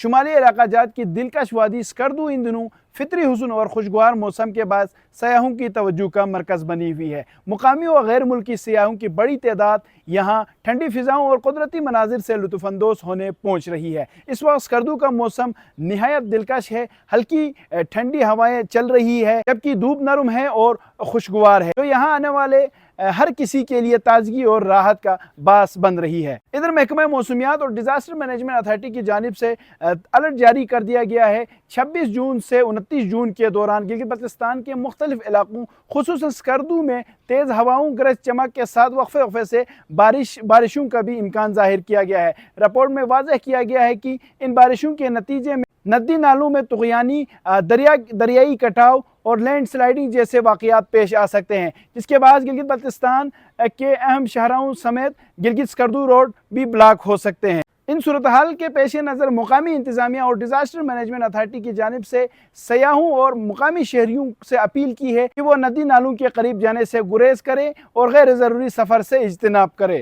شمالی علاقہ جات کی دلکش وادی اسکردو ان دنوں فطری حسن اور خوشگوار موسم کے باعث سیاحوں کی توجہ کا مرکز بنی ہوئی ہے۔ مقامی اور غیر ملکی سیاحوں کی بڑی تعداد یہاں ٹھنڈی فضاؤں اور قدرتی مناظر سے لطف اندوز ہونے پہنچ رہی ہے۔ اس وقت اسکردو کا موسم نہایت دلکش ہے، ہلکی ٹھنڈی ہوائیں چل رہی ہے جبکہ دھوپ نرم ہے اور خوشگوار ہے، جو یہاں آنے والے ہر کسی کے لیے تازگی اور راحت کا باعث بن رہی ہے۔ ادھر محکمہ موسمیات اور ڈیزاسٹر مینجمنٹ اتھارٹی کی جانب سے الرٹ جاری کر دیا گیا ہے۔ 26 جون سے 29 جون کے دوران گلگت بلتستان کے مختلف علاقوں خصوصاً اسکردو میں تیز ہواؤں گرج چمک کے ساتھ وقفے سے بارشوں کا بھی امکان ظاہر کیا گیا ہے۔ رپورٹ میں واضح کیا گیا ہے کہ ان بارشوں کے نتیجے میں ندی نالوں میں طغیانی، دریائی کٹاؤ اور لینڈ سلائیڈنگ جیسے واقعات پیش آ سکتے ہیں، جس کے بعد گلگت بلتستان کے اہم شاہراہوں سمیت گلگت اسکردو روڈ بھی بلاک ہو سکتے ہیں۔ ان صورتحال کے پیش نظر مقامی انتظامیہ اور ڈیزاسٹر مینجمنٹ اتھارٹی کی جانب سے سیاحوں اور مقامی شہریوں سے اپیل کی ہے کہ وہ ندی نالوں کے قریب جانے سے گریز کریں اور غیر ضروری سفر سے اجتناب کریں۔